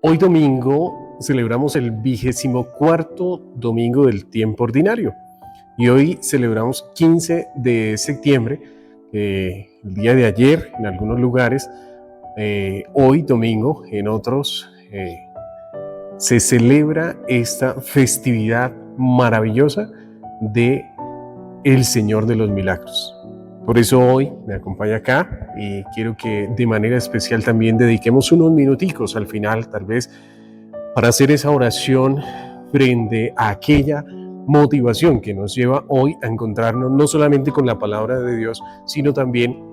Hoy domingo celebramos el 24º domingo del tiempo ordinario y hoy celebramos 15 de septiembre, el día de ayer en algunos lugares, hoy domingo en otros se celebra esta festividad maravillosa de el Señor de los Milagros. Por eso hoy me acompaña acá y quiero que de manera especial también dediquemos unos minuticos al final, tal vez, para hacer esa oración frente a aquella motivación que nos lleva hoy a encontrarnos no solamente con la palabra de Dios, sino también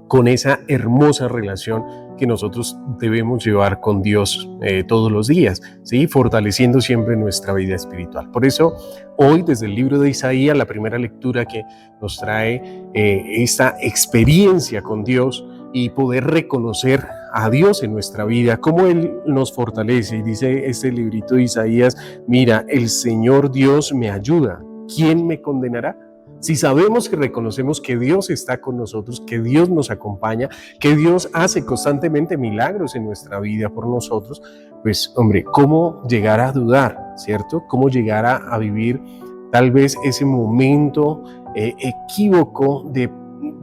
con esa hermosa relación que nosotros debemos llevar con Dios todos los días, ¿sí? Fortaleciendo siempre nuestra vida espiritual. Por eso, hoy desde el libro de Isaías, la primera lectura que nos trae esta experiencia con Dios y poder reconocer a Dios en nuestra vida, cómo Él nos fortalece. Y dice este librito de Isaías: mira, el Señor Dios me ayuda, ¿quién me condenará? Si sabemos y reconocemos que Dios está con nosotros, que Dios nos acompaña, que Dios hace constantemente milagros en nuestra vida por nosotros, pues hombre, ¿cómo llegar a dudar, cierto? ¿Cómo llegar a vivir tal vez ese momento equívoco de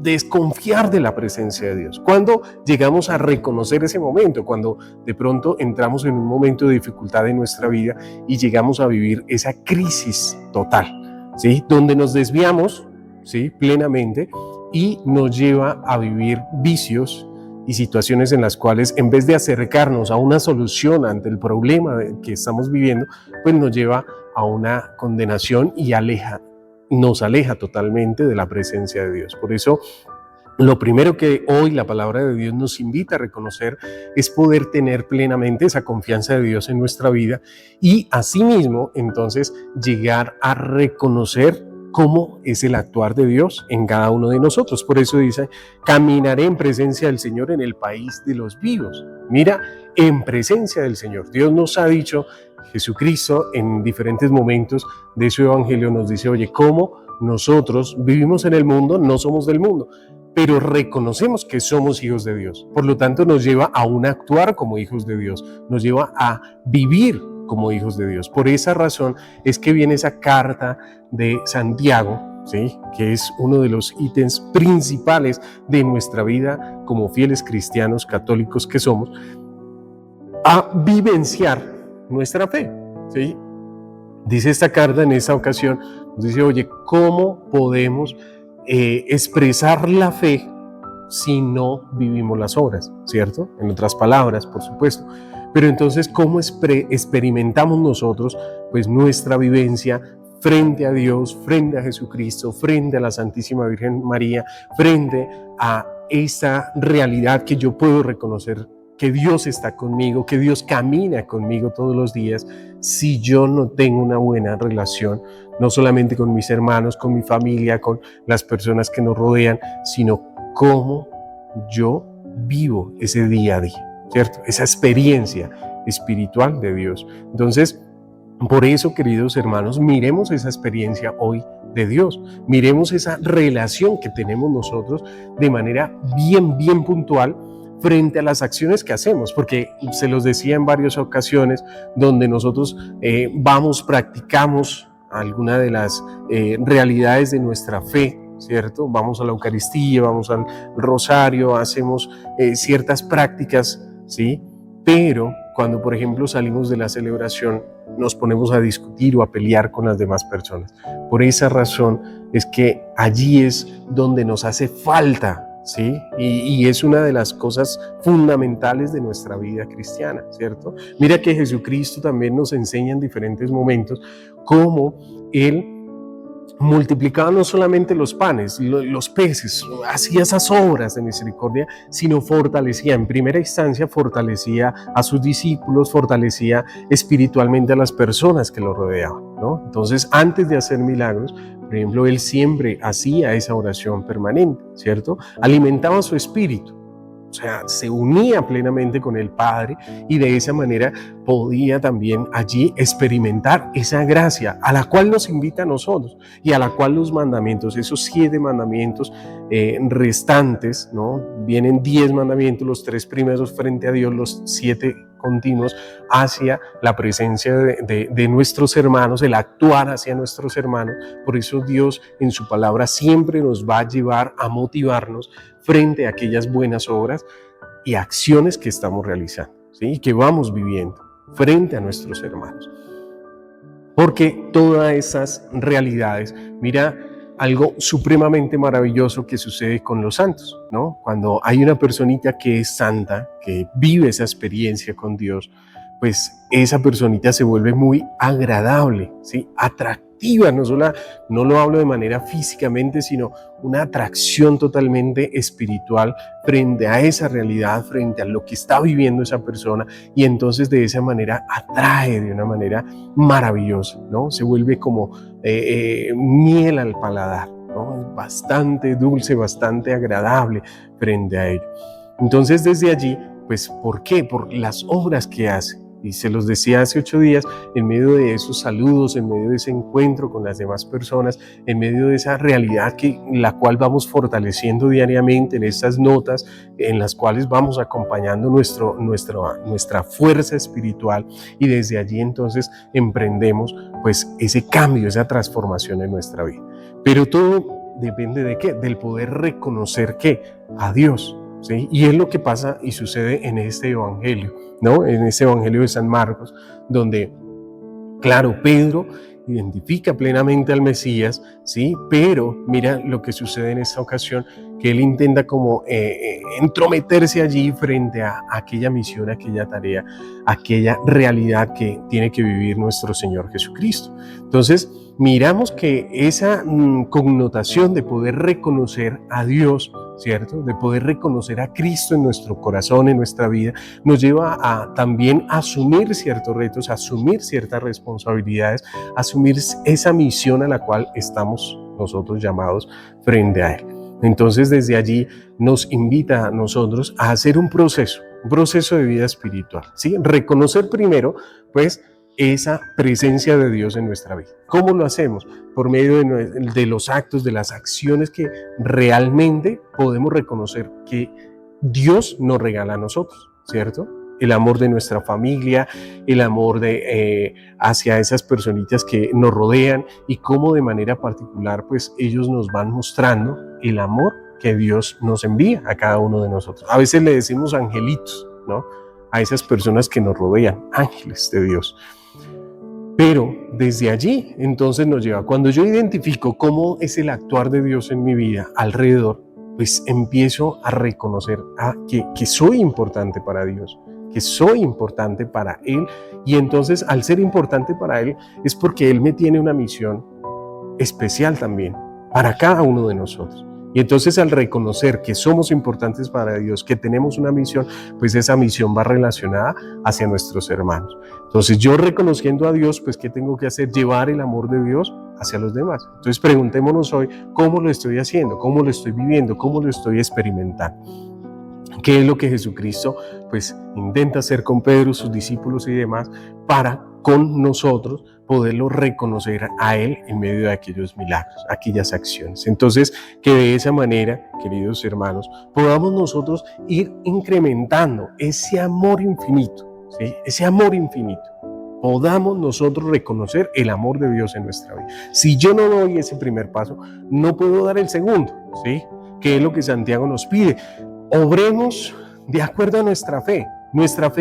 desconfiar de la presencia de Dios? ¿Cuándo llegamos a reconocer ese momento? Cuando de pronto entramos en un momento de dificultad en nuestra vida y llegamos a vivir esa crisis total, ¿sí? Donde nos desviamos, ¿sí? Plenamente, y nos lleva a vivir vicios y situaciones en las cuales, en vez de acercarnos a una solución ante el problema que estamos viviendo, pues nos lleva a una condenación y nos aleja totalmente de la presencia de Dios. Por eso, lo primero que hoy la palabra de Dios nos invita a reconocer es poder tener plenamente esa confianza de Dios en nuestra vida y asimismo entonces llegar a reconocer cómo es el actuar de Dios en cada uno de nosotros. Por eso dice: caminaré en presencia del Señor en el país de los vivos. Mira, en presencia del Señor. Dios nos ha dicho, Jesucristo en diferentes momentos de su evangelio nos dice: oye, cómo nosotros vivimos en el mundo, no somos del mundo, pero reconocemos que somos hijos de Dios. Por lo tanto, nos lleva a un actuar como hijos de Dios, nos lleva a vivir como hijos de Dios. Por esa razón es que viene esa carta de Santiago, ¿sí? Que es uno de los ítems principales de nuestra vida como fieles cristianos católicos que somos, a vivenciar nuestra fe, ¿sí? Dice esta carta en esta ocasión, nos dice: oye, ¿cómo podemos expresar la fe si no vivimos las obras, ¿cierto? En otras palabras, por supuesto. Pero entonces, ¿cómo experimentamos nosotros pues nuestra vivencia frente a Dios, frente a Jesucristo, frente a la Santísima Virgen María, frente a esa realidad que yo puedo reconocer, que Dios está conmigo, que Dios camina conmigo todos los días, si yo no tengo una buena relación, no solamente con mis hermanos, con mi familia, con las personas que nos rodean, sino cómo yo vivo ese día a día, ¿cierto? Esa experiencia espiritual de Dios. Entonces, por eso, queridos hermanos, miremos esa experiencia hoy de Dios, miremos esa relación que tenemos nosotros de manera bien puntual frente a las acciones que hacemos, porque se los decía en varias ocasiones, donde nosotros practicamos alguna de las realidades de nuestra fe, ¿cierto? Vamos a la Eucaristía, vamos al rosario, hacemos ciertas prácticas, ¿sí? Pero cuando, por ejemplo, salimos de la celebración, nos ponemos a discutir o a pelear con las demás personas. Por esa razón es que allí es donde nos hace falta, ¿sí? Y es una de las cosas fundamentales de nuestra vida cristiana, ¿cierto? Mira que Jesucristo también nos enseña en diferentes momentos cómo Él multiplicaba no solamente los panes, los peces, hacía esas obras de misericordia, sino fortalecía, en primera instancia, fortalecía a sus discípulos, fortalecía espiritualmente a las personas que lo rodeaban, ¿no? Entonces, antes de hacer milagros, por ejemplo, él siempre hacía esa oración permanente, ¿cierto? Alimentaba su espíritu. O sea, se unía plenamente con el Padre y de esa manera podía también allí experimentar esa gracia a la cual nos invita a nosotros y a la cual los mandamientos, esos 7 mandamientos restantes, ¿no? Vienen 10 mandamientos, los 3 primeros frente a Dios, los 7 continuos hacia la presencia de nuestros hermanos, el actuar hacia nuestros hermanos. Por eso Dios en su palabra siempre nos va a llevar a motivarnos frente a aquellas buenas obras y acciones que estamos realizando, ¿sí? Y que vamos viviendo frente a nuestros hermanos. Porque todas esas realidades, mira, algo supremamente maravilloso que sucede con los santos, ¿no? Cuando hay una personita que es santa, que vive esa experiencia con Dios, pues esa personita se vuelve muy agradable, ¿sí? Atractiva, no lo hablo de manera físicamente, sino una atracción totalmente espiritual frente a esa realidad, frente a lo que está viviendo esa persona, y entonces de esa manera atrae de una manera maravillosa, ¿no? Se vuelve como miel al paladar, ¿no? Bastante dulce, bastante agradable frente a ello. Entonces desde allí, pues, ¿por qué? Por las obras que hace. Y se los decía hace 8 días, en medio de esos saludos, en medio de ese encuentro con las demás personas, en medio de esa realidad la cual vamos fortaleciendo diariamente, en estas notas en las cuales vamos acompañando nuestra fuerza espiritual, y desde allí entonces emprendemos pues ese cambio, esa transformación en nuestra vida. Pero todo depende de ¿qué? Del poder reconocer ¿qué? A Dios. ¿Sí? Y es lo que pasa y sucede en este evangelio, ¿no? En este evangelio de San Marcos, donde, claro, Pedro identifica plenamente al Mesías, ¿sí? Pero mira lo que sucede en esta ocasión, que él intenta como entrometerse allí frente a aquella misión, aquella tarea, aquella realidad que tiene que vivir nuestro Señor Jesucristo. Entonces, miramos que esa connotación de poder reconocer a Dios, ¿cierto? De poder reconocer a Cristo en nuestro corazón, en nuestra vida, nos lleva a también asumir ciertos retos, asumir ciertas responsabilidades, asumir esa misión a la cual estamos nosotros llamados frente a Él. Entonces, desde allí nos invita a nosotros a hacer un proceso de vida espiritual, ¿sí? Reconocer primero, pues, esa presencia de Dios en nuestra vida. ¿Cómo lo hacemos? Por medio de los actos, de las acciones que realmente podemos reconocer que Dios nos regala a nosotros, ¿cierto? El amor de nuestra familia, el amor hacia esas personitas que nos rodean, y cómo de manera particular pues ellos nos van mostrando el amor que Dios nos envía a cada uno de nosotros. A veces le decimos angelitos, ¿no? A esas personas que nos rodean, ángeles de Dios. Pero desde allí entonces nos lleva, cuando yo identifico cómo es el actuar de Dios en mi vida alrededor, pues empiezo a reconocer que soy importante para Dios, que soy importante para Él, y entonces al ser importante para Él es porque Él me tiene una misión especial también para cada uno de nosotros. Y entonces al reconocer que somos importantes para Dios, que tenemos una misión, pues esa misión va relacionada hacia nuestros hermanos. Entonces yo reconociendo a Dios, pues ¿qué tengo que hacer? Llevar el amor de Dios hacia los demás. Entonces preguntémonos hoy, ¿cómo lo estoy haciendo? ¿Cómo lo estoy viviendo? ¿Cómo lo estoy experimentando? ¿Qué es lo que Jesucristo pues intenta hacer con Pedro, sus discípulos y demás, para con nosotros poderlo reconocer a Él en medio de aquellos milagros, aquellas acciones? Entonces, que de esa manera, queridos hermanos, podamos nosotros ir incrementando ese amor infinito, ¿sí? Ese amor infinito. Podamos nosotros reconocer el amor de Dios en nuestra vida. Si yo no doy ese primer paso, no puedo dar el segundo, ¿sí? Que es lo que Santiago nos pide. Obremos de acuerdo a nuestra fe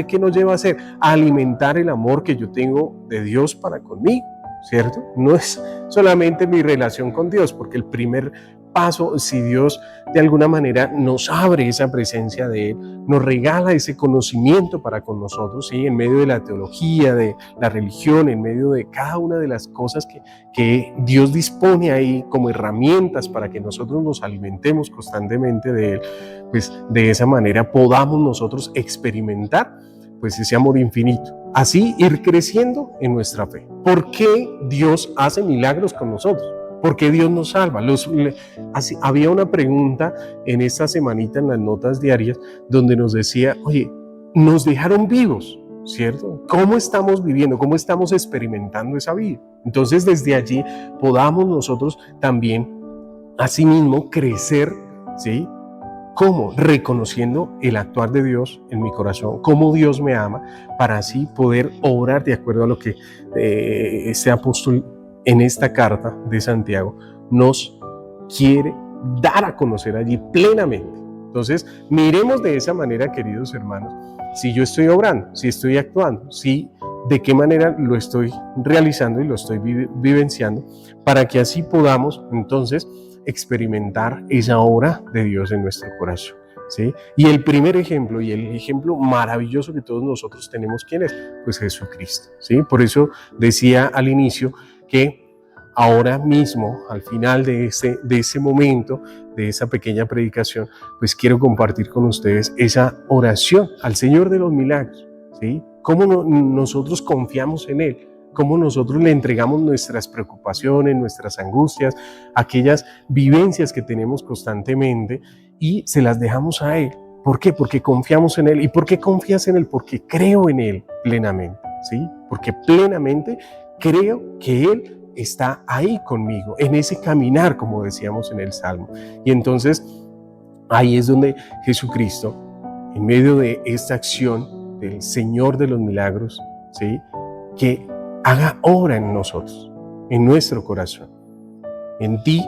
que nos lleva a hacer, a alimentar el amor que yo tengo de Dios para conmigo, ¿cierto? No es solamente mi relación con Dios, porque el primer paso, si Dios de alguna manera nos abre esa presencia de Él, nos regala ese conocimiento para con nosotros, ¿sí? En medio de la teología, de la religión, en medio de cada una de las cosas que Dios dispone ahí como herramientas para que nosotros nos alimentemos constantemente de Él, pues de esa manera podamos nosotros experimentar pues ese amor infinito, así ir creciendo en nuestra fe. ¿Por qué Dios hace milagros con nosotros? ¿Por qué Dios nos salva? Había una pregunta en esta semanita en las notas diarias donde nos decía, oye, nos dejaron vivos, ¿cierto? ¿Cómo estamos viviendo? ¿Cómo estamos experimentando esa vida? Entonces desde allí podamos nosotros también asimismo crecer, ¿sí? ¿Cómo? Reconociendo el actuar de Dios en mi corazón, cómo Dios me ama, para así poder obrar de acuerdo a lo que este apóstol en esta carta de Santiago nos quiere dar a conocer allí plenamente. Entonces, miremos de esa manera, queridos hermanos, si yo estoy obrando, si estoy actuando, si de qué manera lo estoy realizando y lo estoy vivenciando, para que así podamos entonces experimentar esa obra de Dios en nuestro corazón, ¿sí? Y el primer ejemplo, y el ejemplo maravilloso que todos nosotros tenemos, ¿quién es? Pues Jesucristo, ¿sí? Por eso decía al inicio que ahora mismo, al final de ese momento, de esa pequeña predicación, pues quiero compartir con ustedes esa oración al Señor de los milagros, ¿sí? Cómo nosotros confiamos en Él, cómo nosotros le entregamos nuestras preocupaciones, nuestras angustias, aquellas vivencias que tenemos constantemente y se las dejamos a Él. ¿Por qué? Porque confiamos en Él. ¿Y por qué confías en Él? Porque creo en Él plenamente, ¿sí? Porque plenamente creo que Él está ahí conmigo, en ese caminar, como decíamos en el Salmo. Y entonces, ahí es donde Jesucristo, en medio de esta acción del Señor de los milagros, ¿sí?, que haga obra en nosotros, en nuestro corazón, en ti,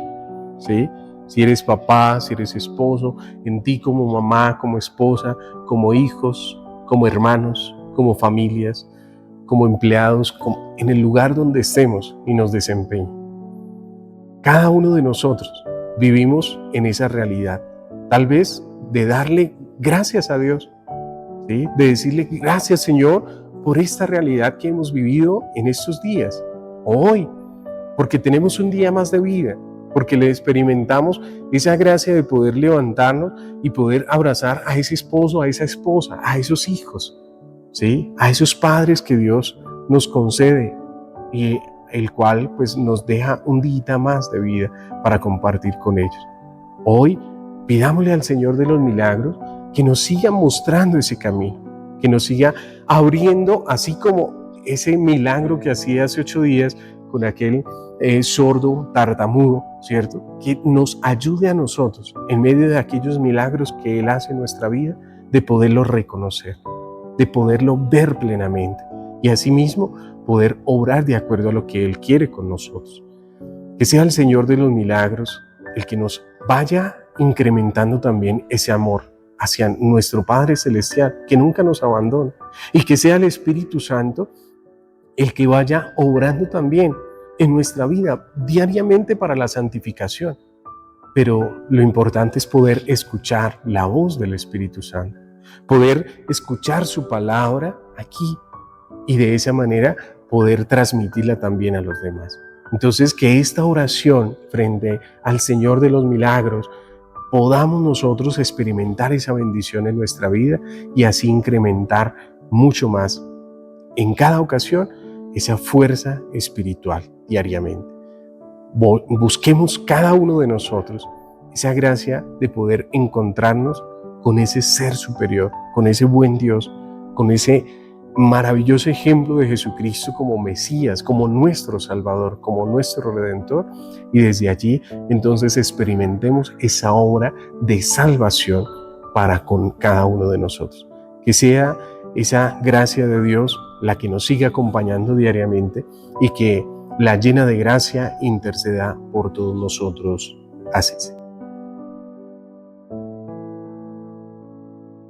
¿sí? Si eres papá, si eres esposo, en ti como mamá, como esposa, como hijos, como hermanos, como familias, como empleados, como en el lugar donde estemos y nos desempeñen. Cada uno de nosotros vivimos en esa realidad, tal vez de darle gracias a Dios, ¿sí?, de decirle gracias, Señor, por esta realidad que hemos vivido en estos días, hoy, porque tenemos un día más de vida, porque le experimentamos esa gracia de poder levantarnos y poder abrazar a ese esposo, a esa esposa, a esos hijos, ¿sí?, a esos padres que Dios nos concede y el cual pues nos deja un día más de vida para compartir con ellos. Hoy pidámosle al Señor de los milagros que nos siga mostrando ese camino, que nos siga abriendo, así como ese milagro que hacía hace 8 días con aquel sordo tartamudo, ¿cierto? Que nos ayude a nosotros, en medio de aquellos milagros que Él hace en nuestra vida, de poderlo reconocer, de poderlo ver plenamente y asimismo poder obrar de acuerdo a lo que Él quiere con nosotros. Que sea el Señor de los milagros el que nos vaya incrementando también ese amor hacia nuestro Padre Celestial, que nunca nos abandona, y que sea el Espíritu Santo el que vaya obrando también en nuestra vida diariamente para la santificación. Pero lo importante es poder escuchar la voz del Espíritu Santo, poder escuchar su palabra aquí y de esa manera poder transmitirla también a los demás. Entonces, que esta oración frente al Señor de los milagros podamos nosotros experimentar esa bendición en nuestra vida y así incrementar mucho más en cada ocasión esa fuerza espiritual diariamente. Busquemos cada uno de nosotros esa gracia de poder encontrarnos con ese ser superior, con ese buen Dios, con ese maravilloso ejemplo de Jesucristo como Mesías, como nuestro Salvador, como nuestro Redentor, y desde allí entonces experimentemos esa obra de salvación para con cada uno de nosotros. Que sea esa gracia de Dios la que nos siga acompañando diariamente y que la llena de gracia interceda por todos nosotros. Así sea.